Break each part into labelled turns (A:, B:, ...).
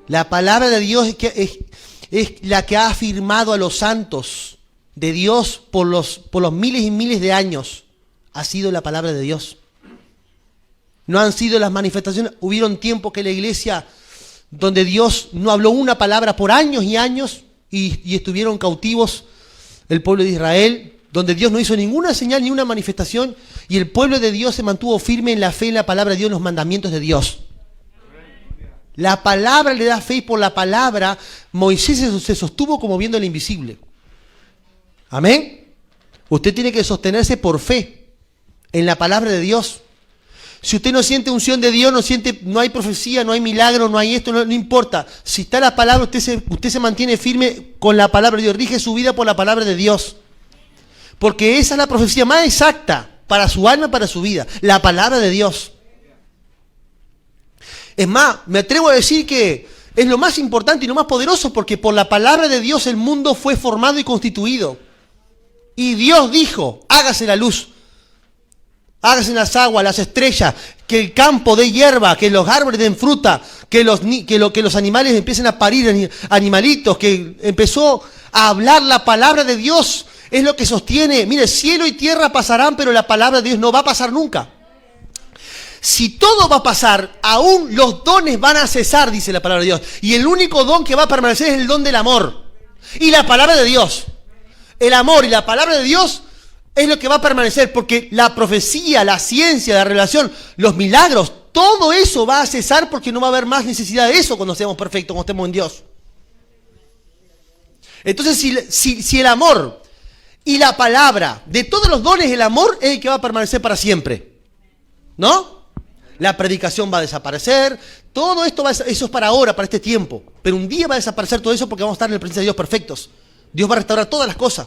A: La palabra de Dios es la que ha afirmado a los santos de Dios por los miles y miles de años. Ha sido la palabra de Dios. No han sido las manifestaciones. Hubieron tiempos que la iglesia, donde Dios no habló una palabra por años y años, y estuvieron cautivos el pueblo de Israel, donde Dios no hizo ninguna señal ni una manifestación, y el pueblo de Dios se mantuvo firme en la fe, en la palabra de Dios, en los mandamientos de Dios. La palabra le da fe, y por la palabra Moisés se sostuvo como viendo el invisible. Amén. Usted tiene que sostenerse por fe en la palabra de Dios. Si usted no siente unción de Dios, no hay profecía, no hay milagro, no hay esto, no importa. Si está la palabra, usted se mantiene firme con la palabra de Dios. Rige su vida por la palabra de Dios. Porque esa es la profecía más exacta para su alma, para su vida. La palabra de Dios. Es más, me atrevo a decir que es lo más importante y lo más poderoso, porque por la palabra de Dios el mundo fue formado y constituido. Y Dios dijo, hágase la luz. Hágase las aguas, las estrellas, que el campo dé hierba, que los árboles den fruta, que los animales empiecen a parir animalitos, que empezó a hablar la palabra de Dios. Es lo que sostiene. Mire, cielo y tierra pasarán, pero la palabra de Dios no va a pasar nunca. Si todo va a pasar, aún los dones van a cesar, dice la palabra de Dios. Y el único don que va a permanecer es el don del amor. Y la palabra de Dios. El amor y la palabra de Dios es lo que va a permanecer, porque la profecía, la ciencia, la revelación, los milagros, todo eso va a cesar, porque no va a haber más necesidad de eso cuando seamos perfectos, cuando estemos en Dios. Entonces, si el amor y la palabra, de todos los dones, el amor es el que va a permanecer para siempre, ¿no? La predicación va a desaparecer, todo esto eso es para ahora, para este tiempo, pero un día va a desaparecer todo eso, porque vamos a estar en la presencia de Dios perfectos. Dios va a restaurar todas las cosas.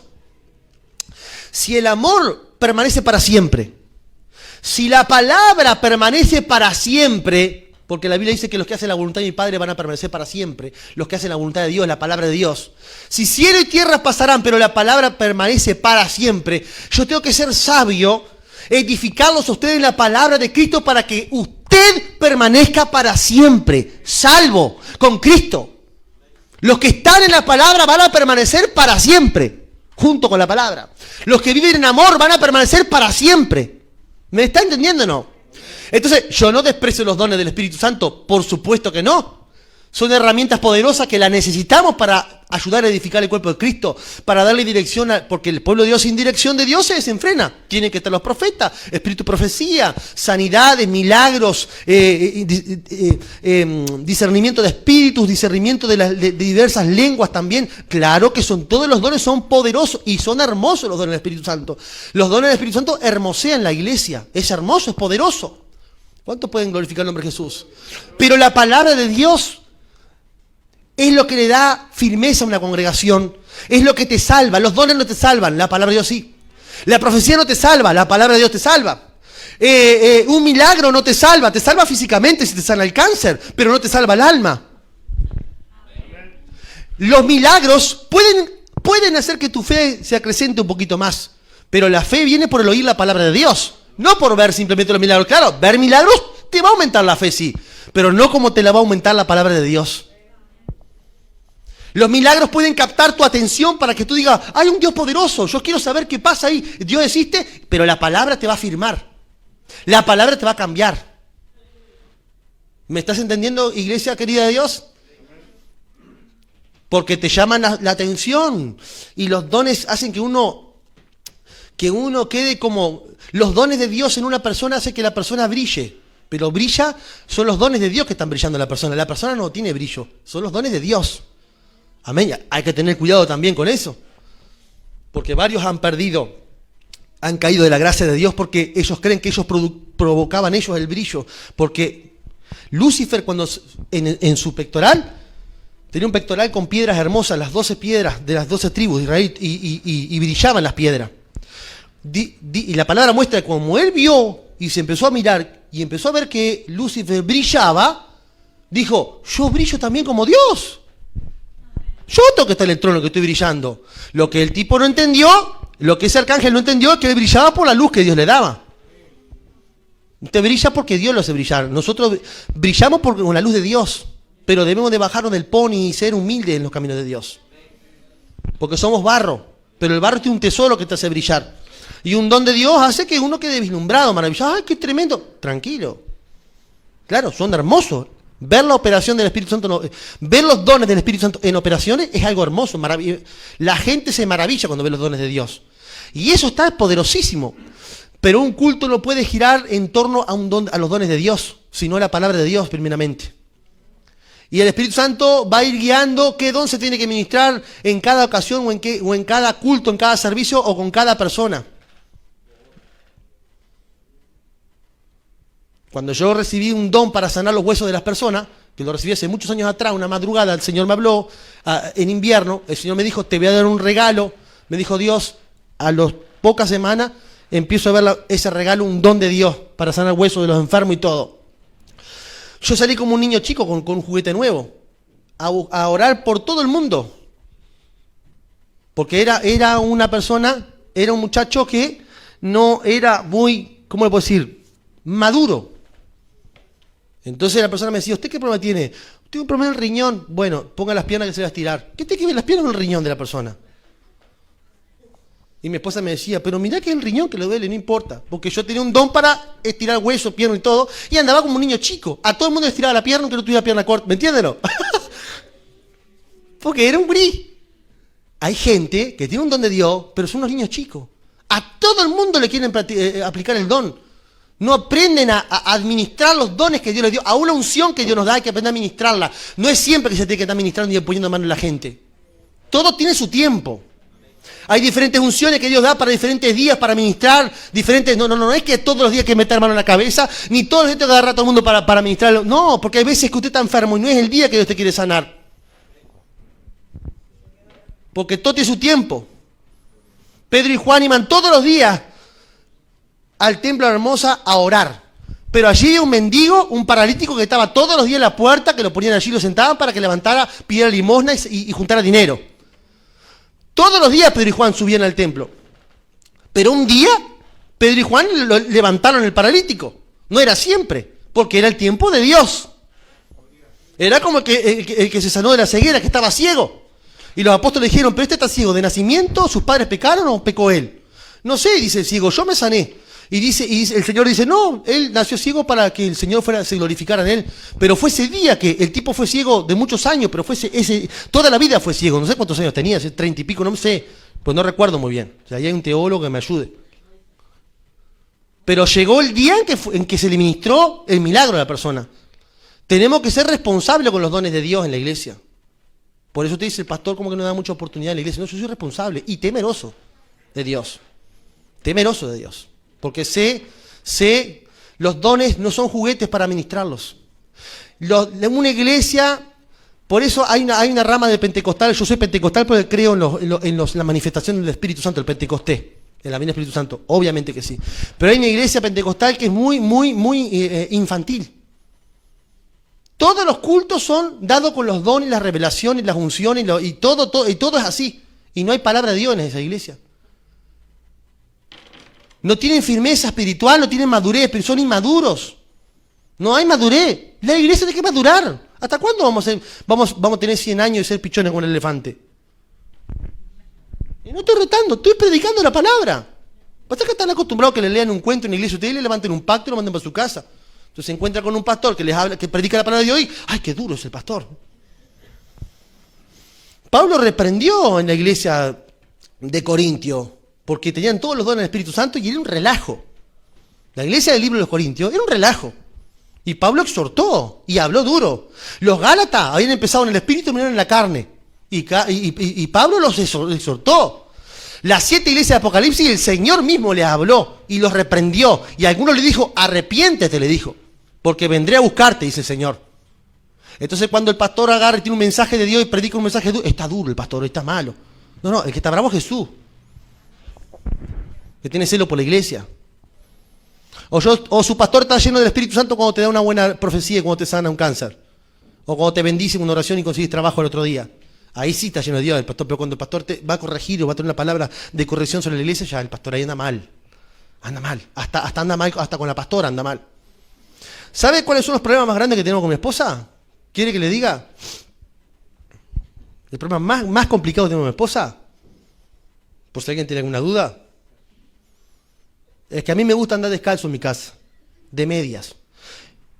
A: Si el amor permanece para siempre, si la palabra permanece para siempre, porque la Biblia dice que los que hacen la voluntad de mi Padre van a permanecer para siempre, los que hacen la voluntad de Dios, la palabra de Dios. Si cielo y tierra pasarán, pero la palabra permanece para siempre, yo tengo que ser sabio, edificarlos a ustedes en la palabra de Cristo, para que usted permanezca para siempre, salvo con Cristo. Los que están en la palabra van a permanecer para siempre, junto con la palabra. Los que viven en amor van a permanecer para siempre. ¿Me está entendiendo o no? Entonces, yo no desprecio los dones del Espíritu Santo, por supuesto que no. Son herramientas poderosas que las necesitamos para ayudar a edificar el cuerpo de Cristo, para darle dirección, porque el pueblo de Dios sin dirección de Dios se desenfrena. Tienen que estar los profetas, espíritu, profecía, sanidades, milagros, discernimiento de espíritus, discernimiento de diversas lenguas también. Claro que todos los dones son poderosos y son hermosos los dones del Espíritu Santo. Los dones del Espíritu Santo hermosean la iglesia. Es hermoso, es poderoso. ¿Cuántos pueden glorificar el nombre de Jesús? Pero la palabra de Dios es lo que le da firmeza a una congregación. Es lo que te salva. Los dones no te salvan, la palabra de Dios sí. La profecía no te salva, la palabra de Dios te salva. Un milagro no te salva físicamente si te sana el cáncer, pero no te salva el alma. Los milagros pueden hacer que tu fe se acrecente un poquito más, pero la fe viene por el oír la palabra de Dios, no por ver simplemente los milagros. Claro, ver milagros te va a aumentar la fe, sí, pero no como te la va a aumentar la palabra de Dios. Los milagros pueden captar tu atención para que tú digas, hay un Dios poderoso, yo quiero saber qué pasa ahí. Dios existe, pero la palabra te va a afirmar. La palabra te va a cambiar. ¿Me estás entendiendo, iglesia querida de Dios? Porque te llaman la atención y los dones hacen que uno quede como... Los dones de Dios en una persona hacen que la persona brille. Pero son los dones de Dios que están brillando en la persona. La persona no tiene brillo, son los dones de Dios. Amén. Hay que tener cuidado también con eso. Porque varios han caído de la gracia de Dios porque ellos creen que ellos provocaban ellos el brillo. Porque Lucifer, cuando en su pectoral, tenía un pectoral con piedras hermosas, las 12 piedras de las 12 tribus de Israel, y brillaban las piedras. Y la palabra muestra que como él vio y se empezó a mirar y empezó a ver que Lucifer brillaba, dijo, yo brillo también como Dios. Yo tengo que estar en el trono que estoy brillando. Lo que el tipo no entendió, lo que ese arcángel no entendió, es que él brillaba por la luz que Dios le daba. Usted brilla porque Dios lo hace brillar. Nosotros brillamos con la luz de Dios. pero debemos de bajarnos del pony y ser humildes en los caminos de Dios. Porque somos barro, pero el barro tiene un tesoro que te hace brillar. Y un don de Dios hace que uno quede vislumbrado, maravillado. ¡Ay, qué tremendo! Tranquilo. Claro, son hermosos. Ver la operación del Espíritu Santo, ver los dones del Espíritu Santo en operaciones es algo hermoso, maravilloso. La gente se maravilla cuando ve los dones de Dios. Y eso está poderosísimo. Pero un culto no puede girar en torno a los dones de Dios, sino a la palabra de Dios primeramente. Y el Espíritu Santo va a ir guiando qué don se tiene que ministrar en cada ocasión o en cada culto, en cada servicio o con cada persona. Cuando yo recibí un don para sanar los huesos de las personas, que lo recibí hace muchos años atrás, una madrugada, el Señor me habló en invierno, el Señor me dijo, te voy a dar un regalo. Me dijo Dios, a las pocas semanas empiezo a ver ese regalo, un don de Dios para sanar huesos de los enfermos y todo. Yo salí como un niño chico con un juguete nuevo, a orar por todo el mundo. Porque era una persona, era un muchacho que no era muy, ¿cómo le puedo decir? Maduro. Entonces la persona me decía, ¿usted qué problema tiene? Tengo un problema en el riñón. Bueno, ponga las piernas que se va a estirar. ¿Qué tiene que ver las piernas con el riñón de la persona? Y mi esposa me decía, pero mirá que es el riñón que le duele, no importa. Porque yo tenía un don para estirar hueso, pierna y todo. Y andaba como un niño chico. A todo el mundo le estiraba la pierna aunque no tuviera pierna corta. ¿Me entienden o no? Porque era un gurí. Hay gente que tiene un don de Dios, pero son unos niños chicos. A todo el mundo le quieren aplicar el don. No aprenden a administrar los dones que Dios les dio. A una unción que Dios nos da hay que aprender a administrarla. No es siempre que se tiene que estar administrando y poniendo mano en la gente. Todo tiene su tiempo. Hay diferentes unciones que Dios da para diferentes días, para ministrar, diferentes... No es que todos los días hay que meter mano en la cabeza, ni todos los días hay que agarrar a todo el mundo para ministrarlo. No, porque hay veces que usted está enfermo y no es el día que Dios te quiere sanar. Porque todo tiene su tiempo. Pedro y Juan iban todos los días al templo de la Hermosa a orar. Pero allí había un mendigo, un paralítico que estaba todos los días en la puerta, que lo ponían allí, lo sentaban para que levantara, pidiera limosna y juntara dinero. Todos los días Pedro y Juan subían al templo. Pero un día Pedro y Juan levantaron el paralítico. No era siempre, porque era el tiempo de Dios. Era como el que se sanó de la ceguera, que estaba ciego. Y los apóstoles dijeron, pero este está ciego de nacimiento, ¿sus padres pecaron o pecó él? No sé, dice el ciego, yo me sané. Y el Señor dice, no, él nació ciego para que el Señor se glorificara en él. Pero fue ese día que el tipo fue ciego de muchos años, pero fue toda la vida fue ciego. No sé cuántos años tenía, 30 y pico, no sé, pues no recuerdo muy bien. O sea, ahí hay un teólogo que me ayude. Pero llegó el día en que se le ministró el milagro a la persona. Tenemos que ser responsables con los dones de Dios en la iglesia. Por eso te dice el pastor como que no da mucha oportunidad en la iglesia. No, yo soy responsable y temeroso de Dios. Temeroso de Dios. Porque sé, los dones no son juguetes para administrarlos. En una iglesia, por eso hay una rama de pentecostal. Yo soy pentecostal porque creo en la manifestación del Espíritu Santo, el Pentecostés, en la vida del Espíritu Santo, obviamente que sí. Pero hay una iglesia pentecostal que es muy infantil. Todos los cultos son dados con los dones, las revelaciones, las unciones, y todo es así. Y no hay palabra de Dios en esa iglesia. No tienen firmeza espiritual, no tienen madurez, pero son inmaduros. No hay madurez. La iglesia tiene que madurar. ¿Hasta cuándo vamos a tener 100 años y ser pichones con el elefante? Y no estoy retando, estoy predicando la palabra. Pasa que están acostumbrados a que le lean un cuento en la iglesia, ustedes le levanten un pacto y lo manden para su casa. Entonces se encuentra con un pastor que les habla, que predica la palabra de Dios y ¡ay, qué duro es el pastor! Pablo reprendió en la iglesia de Corintio, porque tenían todos los dones del Espíritu Santo y era un relajo. La iglesia del libro de los Corintios era un relajo. Y Pablo exhortó y habló duro. Los Gálatas habían empezado en el Espíritu y terminaron en la carne. Y Pablo los exhortó. Las 7 iglesias de Apocalipsis, el Señor mismo les habló y los reprendió. Y a algunos le dijo, arrepiéntete, le dijo, porque vendré a buscarte, dice el Señor. Entonces cuando el pastor agarra y tiene un mensaje de Dios y predica un mensaje duro, está duro el pastor, está malo. No, el que está bravo es Jesús, que tiene celo por la iglesia. O su pastor está lleno del Espíritu Santo cuando te da una buena profecía y cuando te sana un cáncer. O cuando te bendice en una oración y consigues trabajo el otro día. Ahí sí está lleno de Dios el pastor, pero cuando el pastor te va a corregir o va a tener una palabra de corrección sobre la iglesia, ya el pastor ahí anda mal. Anda mal. Hasta anda mal, hasta con la pastora anda mal. ¿Sabe cuáles son los problemas más grandes que tenemos con mi esposa? ¿Quiere que le diga? El problema más complicado que tengo con mi esposa, por si alguien tiene alguna duda, es que a mí me gusta andar descalzo en mi casa, de medias.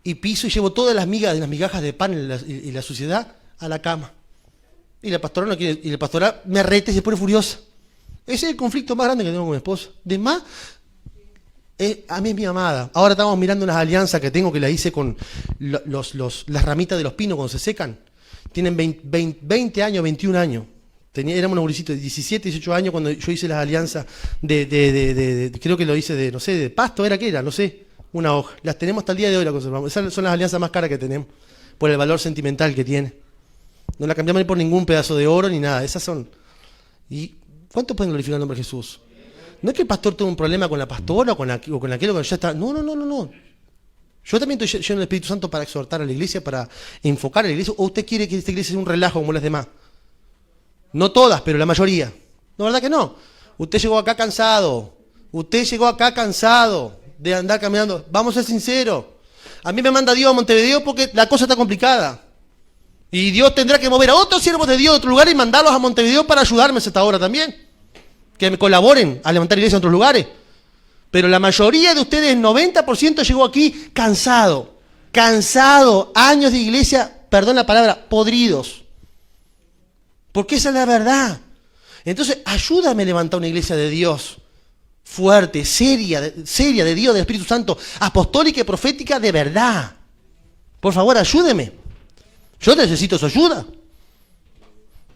A: Y piso y llevo todas las migajas de pan y la suciedad a la cama. Y la pastora no quiere, y la pastora me reta y se pone furiosa. Ese es el conflicto más grande que tengo con mi esposa. De más, a mí es mi amada. Ahora estamos mirando unas alianzas que tengo que la hice con las ramitas de los pinos cuando se secan. Tienen 20 años, 21 años. Éramos unos gurisitos de 17, 18 años cuando yo hice las alianzas creo que lo hice de pasto, no sé, una hoja. Las tenemos hasta el día de hoy, las conservamos. Esas son las alianzas más caras que tenemos, por el valor sentimental que tiene. No la cambiamos ni por ningún pedazo de oro ni nada. Esas son. ¿Y cuántos pueden glorificar el nombre de Jesús? No es que el pastor tenga un problema con la pastora o con aquello que ya está. No. Yo también estoy lleno del Espíritu Santo para exhortar a la iglesia, para enfocar a la iglesia. ¿O usted quiere que esta iglesia sea un relajo como las demás? No todas, pero la mayoría. No, ¿verdad que no? Usted llegó acá cansado. Usted llegó acá cansado de andar caminando. Vamos a ser sinceros. A mí me manda Dios a Montevideo porque la cosa está complicada. Y Dios tendrá que mover a otros siervos de Dios de otro lugar y mandarlos a Montevideo para ayudarme a esta hora también. Que me colaboren a levantar iglesias en otros lugares. Pero la mayoría de ustedes, el 90% llegó aquí cansado. Cansado. Años de iglesia, perdón la palabra, podridos. Porque esa es la verdad. Entonces, ayúdame a levantar una iglesia de Dios. Fuerte, seria de Dios, del Espíritu Santo. Apostólica y profética de verdad. Por favor, ayúdeme. Yo necesito su ayuda.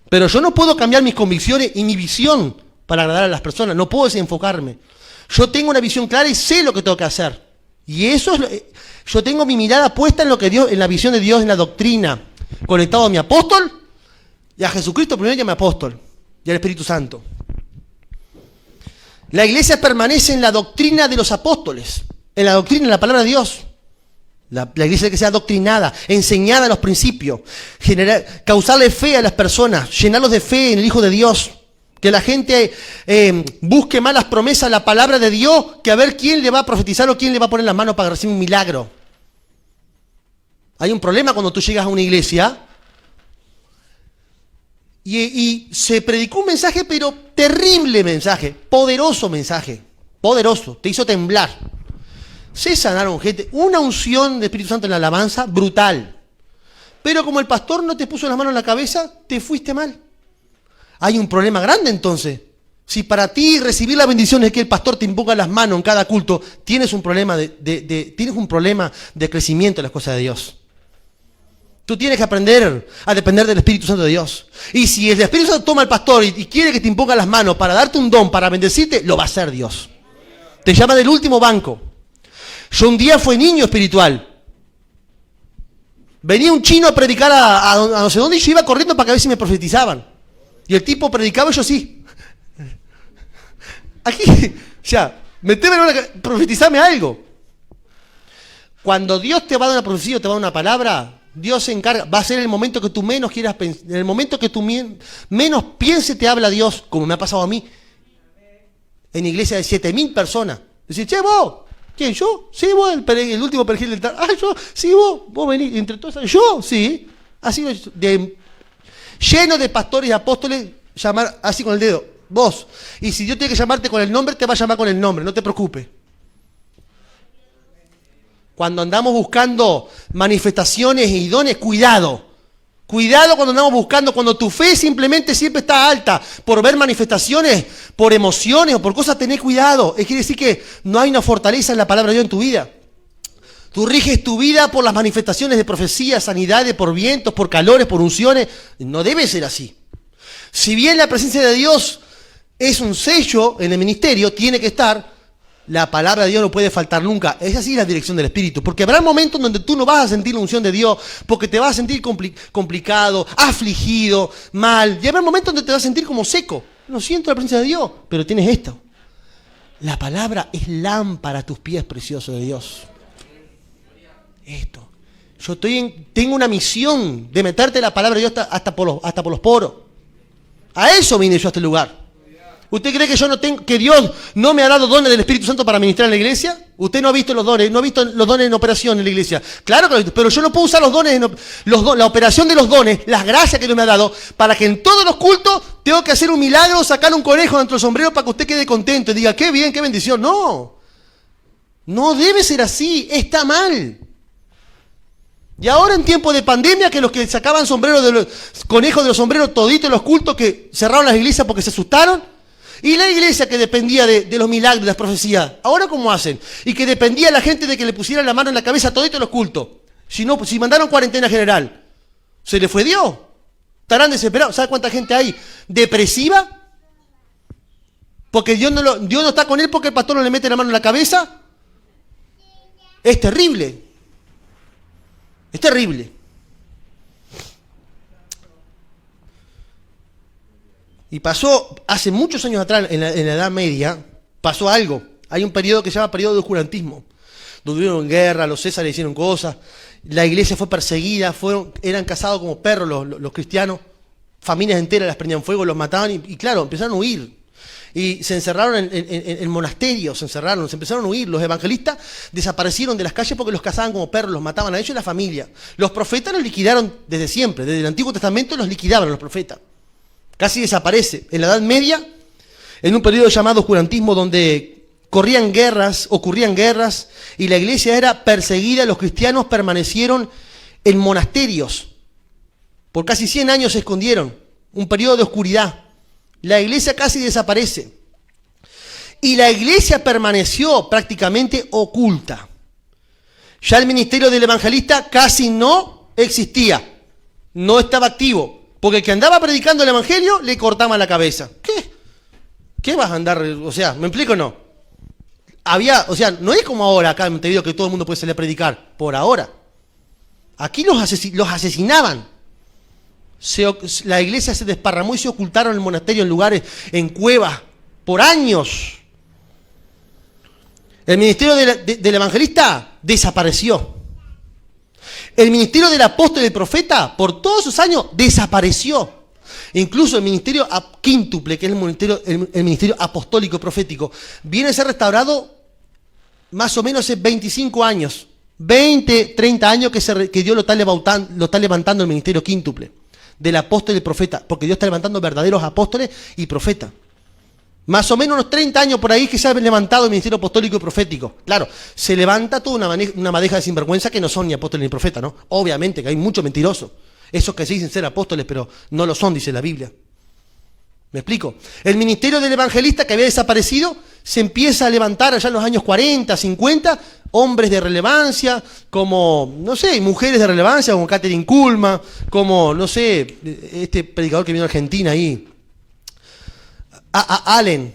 A: Pero yo no puedo cambiar mis convicciones y mi visión para agradar a las personas. No puedo desenfocarme. Yo tengo una visión clara y sé lo que tengo que hacer. Y eso es yo tengo mi mirada puesta en la visión de Dios, en la doctrina, conectado a mi apóstol y a Jesucristo primero y a mi apóstol y al Espíritu Santo. La iglesia permanece en la doctrina de los apóstoles, en la doctrina, en la palabra de Dios. La iglesia que sea doctrinada, enseñada los principios, causarle fe a las personas, llenarlos de fe en el Hijo de Dios. Que la gente busque más las promesas, la palabra de Dios, que a ver quién le va a profetizar o quién le va a poner las manos para recibir un milagro. Hay un problema cuando tú llegas a una iglesia y se predicó un mensaje, pero terrible mensaje, poderoso, te hizo temblar. Se sanaron gente, una unción de Espíritu Santo en la alabanza, brutal. Pero como el pastor no te puso las manos en la cabeza, te fuiste mal. Hay un problema grande entonces. Si para ti recibir la bendición es que el pastor te imponga las manos en cada culto, tienes un problema tienes un problema de crecimiento en las cosas de Dios. Tú tienes que aprender a depender del Espíritu Santo de Dios. Y si el Espíritu Santo toma al pastor y quiere que te imponga las manos para darte un don, para bendecirte, lo va a hacer Dios. Te llama del último banco. Yo un día fui niño espiritual. Venía un chino a predicar a no sé dónde y yo iba corriendo para que a ver si me profetizaban. Y el tipo predicaba y yo sí. Aquí, ya, profetizame algo. Cuando Dios te va a dar una profecía o te va a dar una palabra, Dios se encarga, va a ser el momento que tú menos quieras pensar, en el momento que tú menos piense te habla Dios, como me ha pasado a mí. En iglesia de 7.000 personas. Decís, che, vos, ¿quién, yo? Sí, vos, el último perejil del tal. Ah, yo, sí, vos venís, entre todas, yo, sí. Así lleno de pastores y apóstoles, llamar así con el dedo, vos. Y si Dios tiene que llamarte con el nombre, te va a llamar con el nombre, no te preocupes. Cuando andamos buscando manifestaciones y dones, cuidado. Cuidado cuando andamos buscando, cuando tu fe simplemente siempre está alta por ver manifestaciones, por emociones o por cosas, tenés cuidado. Quiere decir que no hay una fortaleza en la palabra de Dios en tu vida. Tú riges tu vida por las manifestaciones de profecía, sanidades, por vientos, por calores, por unciones. No debe ser así. Si bien la presencia de Dios es un sello en el ministerio, tiene que estar, la palabra de Dios no puede faltar nunca. Es así la dirección del Espíritu. Porque habrá momentos donde tú no vas a sentir la unción de Dios, porque te vas a sentir complicado, afligido, mal. Y habrá momentos donde te vas a sentir como seco. No siento la presencia de Dios, pero tienes esto. La palabra es lámpara a tus pies, precioso de Dios. Esto. Yo tengo una misión de meterte la palabra de Dios hasta por los poros. A eso vine yo a este lugar. ¿Usted cree que yo no tengo, que Dios no me ha dado dones del Espíritu Santo para ministrar en la iglesia? Usted no ha visto los dones, no ha visto los dones en operación en la iglesia. Claro que lo he visto, pero yo no puedo usar los dones, la operación de los dones, las gracias que Dios me ha dado, para que en todos los cultos tengo que hacer un milagro, sacar un conejo dentro del sombrero para que usted quede contento y diga, qué bien, qué bendición. No, no debe ser así, está mal. Y ahora en tiempo de pandemia, que los que sacaban sombreros de los conejos de los sombreros toditos en los cultos, que cerraron las iglesias porque se asustaron, y la iglesia que dependía de los milagros, de las profecías, ¿ahora cómo hacen? Y que dependía la gente de que le pusieran la mano en la cabeza todito en los cultos. Si mandaron cuarentena general, se le fue Dios. Estarán desesperados. ¿Sabe cuánta gente hay depresiva? Porque Dios no está con él porque el pastor no le mete la mano en la cabeza. Es terrible. Es terrible. Y pasó, hace muchos años atrás, en la Edad Media, pasó algo. Hay un periodo que se llama periodo de oscurantismo, donde hubieron guerra, los césares hicieron cosas, la iglesia fue perseguida, eran cazados como perros los cristianos, familias enteras las prendían fuego, los mataban y claro, empezaron a huir. Y se encerraron en monasterios, se empezaron a huir. Los evangelistas desaparecieron de las calles porque los cazaban como perros, los mataban a ellos y a la familia. Los profetas los liquidaron desde siempre, desde el Antiguo Testamento los liquidaban a los profetas. Casi desaparece. En la Edad Media, en un periodo llamado oscurantismo, donde ocurrían guerras, y la iglesia era perseguida, los cristianos permanecieron en monasterios. Por casi 100 años se escondieron, un periodo de oscuridad. La iglesia casi desaparece. Y la iglesia permaneció prácticamente oculta. Ya el ministerio del evangelista casi no existía, no estaba activo. Porque el que andaba predicando el evangelio le cortaban la cabeza. ¿Qué? ¿Qué vas a andar? O sea, ¿me explico o no? No es como ahora acá en Montevideo que todo el mundo puede salir a predicar. Por ahora. Aquí los asesinaban. La iglesia se desparramó y se ocultaron en monasterios, en lugares, en cuevas, por años. El ministerio del evangelista desapareció. El ministerio del apóstol y del profeta, por todos esos años, desapareció. Incluso el ministerio quíntuple, que es el ministerio apostólico profético, viene a ser restaurado más o menos hace 25 años. 20, 30 años que Dios lo está levantando el ministerio quíntuple, del apóstol y del profeta, porque Dios está levantando verdaderos apóstoles y profetas. Más o menos unos 30 años por ahí que se ha levantado el ministerio apostólico y profético. Claro, se levanta toda una madeja de sinvergüenza que no son ni apóstoles ni profetas, ¿no? Obviamente que hay muchos mentirosos. Esos que se dicen ser apóstoles, pero no lo son, dice la Biblia. ¿Me explico? El ministerio del evangelista que había desaparecido se empieza a levantar allá en los años 40, 50, hombres de relevancia, como, no sé, mujeres de relevancia, como Catherine Kuhlman, como, no sé, este predicador que vino a Argentina ahí, a Allen,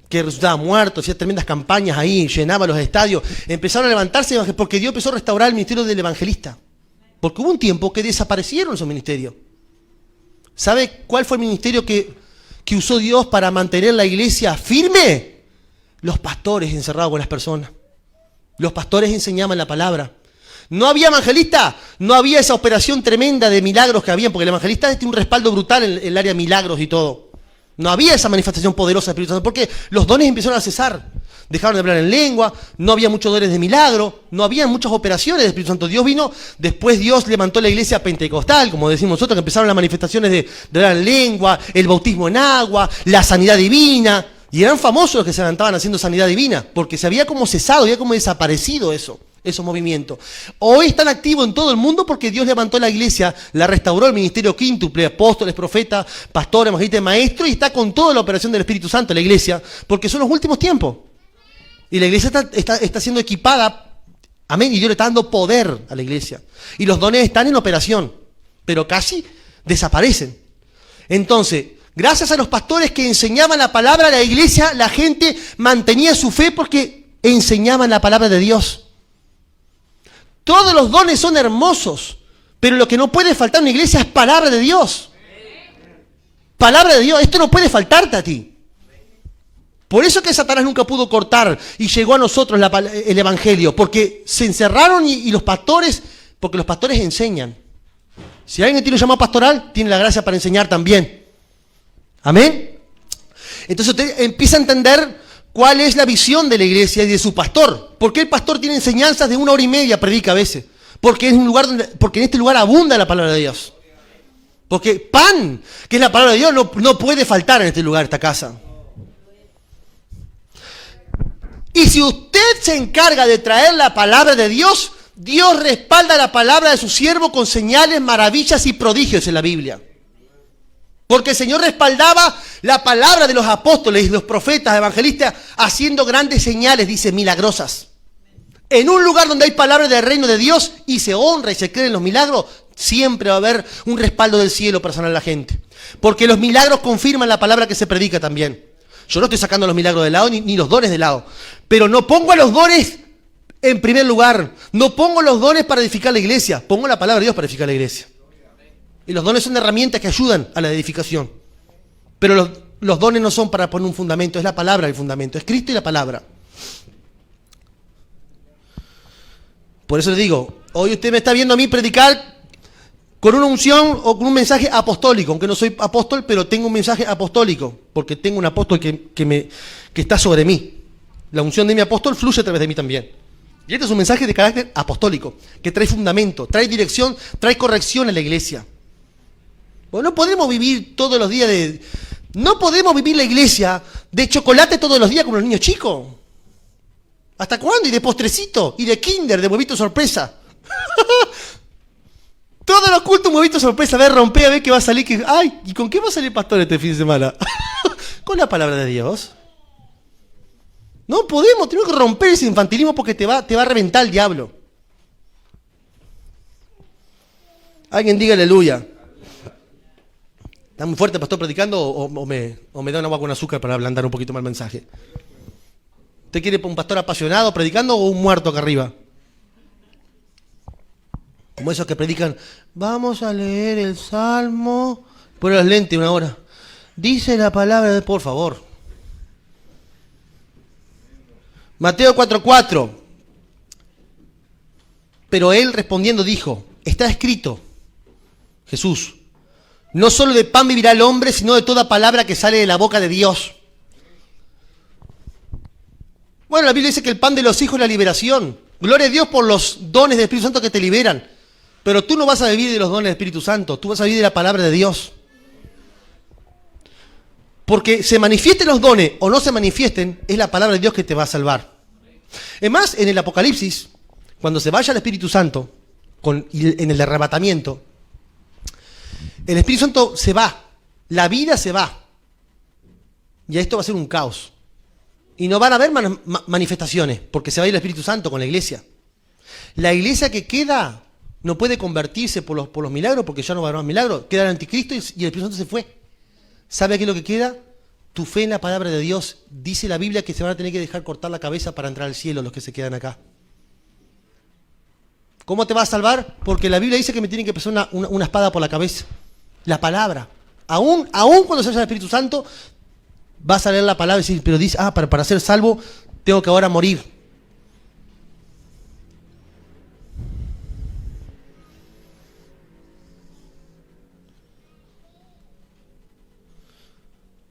A: que resultaba muerto, hacía tremendas campañas ahí, llenaba los estadios. Empezaron a levantarse porque Dios empezó a restaurar el ministerio del evangelista. Porque hubo un tiempo que desaparecieron esos ministerios. ¿Sabe cuál fue el ministerio que usó Dios para mantener la iglesia firme? Los pastores encerrados con las personas. Los pastores enseñaban la palabra. No había evangelista, no había esa operación tremenda de milagros que habían, porque el evangelista tiene un respaldo brutal en el área de milagros y todo. No había esa manifestación poderosa del Espíritu Santo, porque los dones empezaron a cesar. Dejaron de hablar en lengua, no había muchos dones de milagro, no había muchas operaciones del Espíritu Santo. Dios vino, después Dios levantó la iglesia pentecostal, como decimos nosotros, que empezaron las manifestaciones de hablar en lengua, el bautismo en agua, la sanidad divina. Y eran famosos los que se levantaban haciendo sanidad divina, porque se había como cesado, había como desaparecido esos movimientos. Hoy están activos en todo el mundo porque Dios levantó la iglesia, la restauró el ministerio quíntuple, apóstoles, profetas, pastores, evangelistas, maestros, y está con toda la operación del Espíritu Santo la iglesia, porque son los últimos tiempos. Y la iglesia está siendo equipada, amén, y Dios le está dando poder a la iglesia. Y los dones están en operación, pero casi desaparecen. Entonces, gracias a los pastores que enseñaban la palabra, la iglesia, la gente mantenía su fe porque enseñaban la palabra de Dios. Todos los dones son hermosos, pero lo que no puede faltar en una iglesia es palabra de Dios. Palabra de Dios, esto no puede faltarte a ti. Por eso que Satanás nunca pudo cortar y llegó a nosotros el evangelio, porque se encerraron y los pastores, porque los pastores enseñan. Si alguien tiene un llamado pastoral, tiene la gracia para enseñar también. Amén. Entonces usted empieza a entender cuál es la visión de la iglesia y de su pastor. ¿Por qué el pastor tiene enseñanzas de 1 hora y media, predica a veces? Porque porque en este lugar abunda la palabra de Dios. Porque pan, que es la palabra de Dios, no puede faltar en este lugar, esta casa. Y si usted se encarga de traer la palabra de Dios, Dios respalda la palabra de su siervo con señales, maravillas y prodigios en la Biblia. Porque el Señor respaldaba la palabra de los apóstoles, los profetas, evangelistas, haciendo grandes señales, dice, milagrosas. En un lugar donde hay palabra del reino de Dios y se honra y se cree en los milagros, siempre va a haber un respaldo del cielo para sanar a la gente. Porque los milagros confirman la palabra que se predica también. Yo no estoy sacando los milagros de lado ni los dones de lado. Pero no pongo a los dones en primer lugar. No pongo los dones para edificar la iglesia. Pongo la palabra de Dios para edificar la iglesia. Y los dones son herramientas que ayudan a la edificación. Pero los dones no son para poner un fundamento. Es la palabra el fundamento. Es Cristo y la palabra. Por eso le digo, hoy usted me está viendo a mí predicar con una unción o con un mensaje apostólico, aunque no soy apóstol, pero tengo un mensaje apostólico, porque tengo un apóstol que está sobre mí. La unción de mi apóstol fluye a través de mí también. Y este es un mensaje de carácter apostólico, que trae fundamento, trae dirección, trae corrección a la iglesia. Bueno, no podemos vivir todos los días no podemos vivir la iglesia de chocolate todos los días como los niños chicos. ¿Hasta cuándo? Y de postrecito, y de kinder, de huevito sorpresa. Todos los cultos, un huevito sorpresa, a ver, rompe, a ver qué va a salir. Ay, ¿y con qué va a salir el pastor este fin de semana? Con la palabra de Dios. No podemos, tenemos que romper ese infantilismo porque te va a reventar el diablo. Alguien diga aleluya. ¿Está muy fuerte el pastor predicando o me da un agua con azúcar para ablandar un poquito más el mensaje? ¿Usted quiere un pastor apasionado predicando o un muerto acá arriba? Como esos que predican, vamos a leer el Salmo. Pon las lentes 1 hora. Dice la palabra de, por favor. Mateo 4:4. Pero él respondiendo dijo, está escrito, Jesús, no solo de pan vivirá el hombre, sino de toda palabra que sale de la boca de Dios. Bueno, la Biblia dice que el pan de los hijos es la liberación. Gloria a Dios por los dones del Espíritu Santo que te liberan. Pero tú no vas a vivir de los dones del Espíritu Santo, tú vas a vivir de la palabra de Dios. Porque se manifiesten los dones o no se manifiesten, es la palabra de Dios que te va a salvar. Es más, en el Apocalipsis, cuando se vaya el Espíritu Santo, en el arrebatamiento, el Espíritu Santo se va, la vida se va. Y esto va a ser un caos. Y no van a haber manifestaciones, porque se va a ir el Espíritu Santo con la iglesia. La iglesia que queda no puede convertirse por los milagros, porque ya no va a haber más milagros. Queda el anticristo y el Espíritu Santo se fue. ¿Sabe qué es lo que queda? Tu fe en la palabra de Dios. Dice la Biblia que se van a tener que dejar cortar la cabeza para entrar al cielo los que se quedan acá. ¿Cómo te va a salvar? Porque la Biblia dice que me tienen que pasar una espada por la cabeza. La palabra. Aún cuando se vaya el Espíritu Santo, vas a leer la palabra y decir, pero dice, para ser salvo, tengo que ahora morir.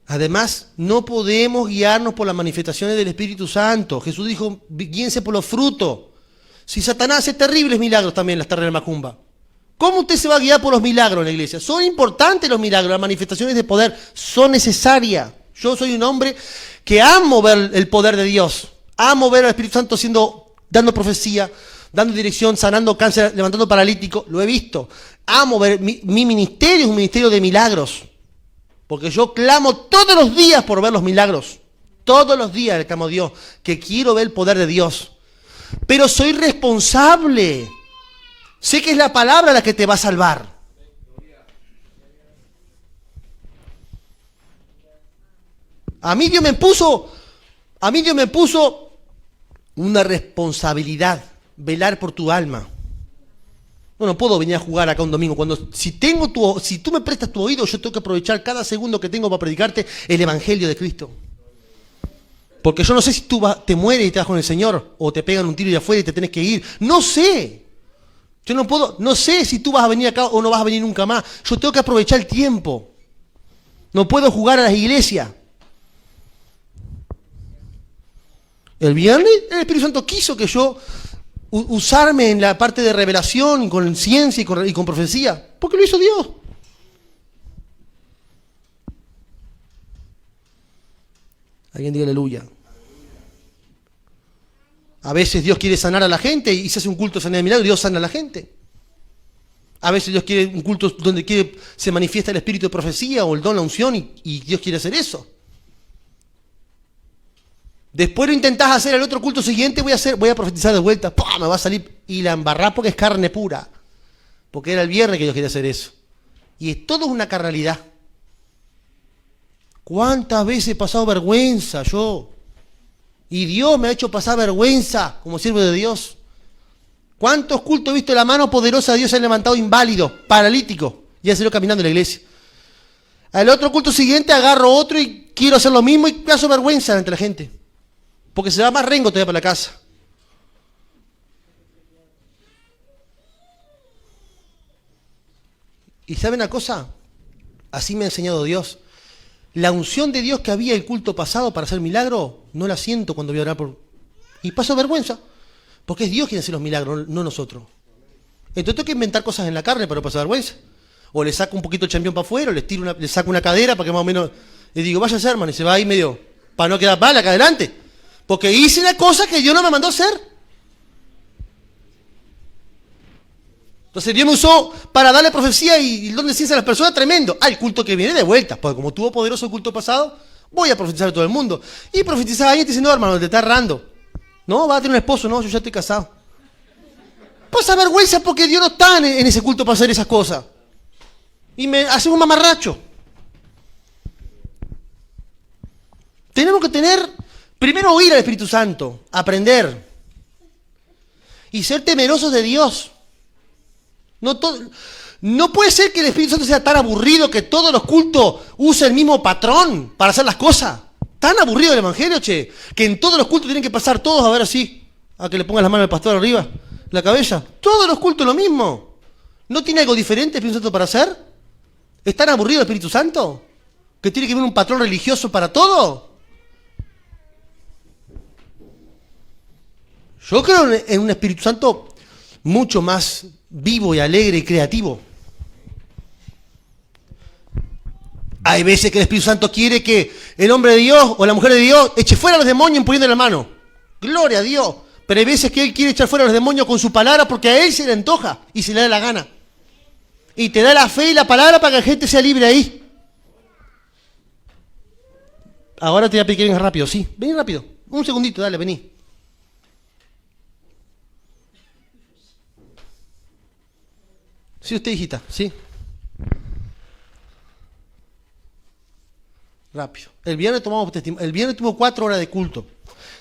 A: Además, no podemos guiarnos por las manifestaciones del Espíritu Santo. Jesús dijo, guíense por los frutos. Si Satanás hace terribles milagros también en las terrenas de Macumba. ¿Cómo usted se va a guiar por los milagros en la iglesia? Son importantes los milagros, las manifestaciones de poder son necesarias. Yo soy un hombre que amo ver el poder de Dios. Amo ver al Espíritu Santo dando profecía, dando dirección, sanando cáncer, levantando paralítico. Lo he visto. Amo ver, mi ministerio es un ministerio de milagros. Porque yo clamo todos los días por ver los milagros. Todos los días le clamo a Dios que quiero ver el poder de Dios. Pero soy responsable. Sé que es la palabra la que te va a salvar. A mí Dios me puso una responsabilidad, velar por tu alma. No puedo venir a jugar acá un domingo. Si tú me prestas tu oído, yo tengo que aprovechar cada segundo que tengo para predicarte el Evangelio de Cristo. Porque yo no sé si tú te mueres y te vas con el Señor, o te pegan un tiro y afuera y te tenés que ir. No sé. Yo no sé si tú vas a venir acá o no vas a venir nunca más. Yo tengo que aprovechar el tiempo. No puedo jugar a las iglesias. El viernes el Espíritu Santo quiso que yo usarme en la parte de revelación, con ciencia y con profecía, porque lo hizo Dios. Alguien diga aleluya. A veces Dios quiere sanar a la gente y se hace un culto de sanidad de milagro y Dios sana a la gente. A veces Dios quiere un culto donde se manifiesta el espíritu de profecía o el don, la unción y Dios quiere hacer eso. Después lo intentás hacer el otro culto siguiente, voy a profetizar de vuelta, ¡pum! Me va a salir y la embarrá porque es carne pura. Porque era el viernes que Dios quería hacer eso. Y es todo una carnalidad. ¿Cuántas veces he pasado vergüenza yo? Y Dios me ha hecho pasar vergüenza como siervo de Dios. ¿Cuántos cultos he visto la mano poderosa de Dios se han levantado inválido, paralítico, y ha salido caminando en la iglesia? Al otro culto siguiente agarro otro y quiero hacer lo mismo y paso vergüenza ante la gente. Porque se va más rengo todavía para la casa. ¿Y saben una cosa? Así me ha enseñado Dios. La unción de Dios que había el culto pasado para hacer milagro, no la siento cuando voy a orar por... Y paso vergüenza. Porque es Dios quien hace los milagros, no nosotros. Entonces tengo que inventar cosas en la carne para no pasar vergüenza. O le saco un poquito el champión para afuera, o le saco una cadera para que más o menos... Le digo, váyase hermano, y se va ahí medio... Para no quedar mal acá adelante. Porque hice una cosa que Dios no me mandó a hacer. Entonces Dios me usó para darle profecía y el don de ciencia a las personas, tremendo. El culto que viene de vuelta, porque como tuvo poderoso el culto pasado, voy a profetizar a todo el mundo. Y profetizar ahí y te dice, no hermano, te está errando. No, vas a tener un esposo, no, yo ya estoy casado. Pasa vergüenza porque Dios no está en ese culto para hacer esas cosas. Y me hace un mamarracho. Tenemos que primero oír al Espíritu Santo, aprender. Y ser temerosos de Dios. No puede ser que el Espíritu Santo sea tan aburrido que todos los cultos use el mismo patrón para hacer las cosas. Tan aburrido el Evangelio, che, que en todos los cultos tienen que pasar todos a ver así, a que le pongan las manos al pastor arriba, la cabeza. Todos los cultos lo mismo. ¿No tiene algo diferente el Espíritu Santo para hacer? ¿Es tan aburrido el Espíritu Santo que tiene que haber un patrón religioso para todo? Yo creo en un Espíritu Santo mucho más vivo y alegre y creativo. Hay veces que el Espíritu Santo quiere que el hombre de Dios o la mujer de Dios eche fuera a los demonios imponiendo la mano. Gloria a Dios. Pero hay veces que Él quiere echar fuera a los demonios con su palabra porque a Él se le antoja y se le da la gana. Y te da la fe y la palabra para que la gente sea libre ahí. Ahora te voy a pedir que vengas rápido, sí. Vení rápido. Un segundito, dale, vení. Sí, usted, hijita, sí. Rápido. El viernes tomamos testimonio. El viernes tuvo 4 horas de culto.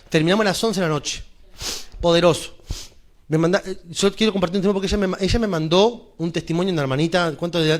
A: Terminamos a las 11 de la noche. Poderoso. Yo quiero compartir un testimonio porque ella me mandó un testimonio de una hermanita. ¿Cuánto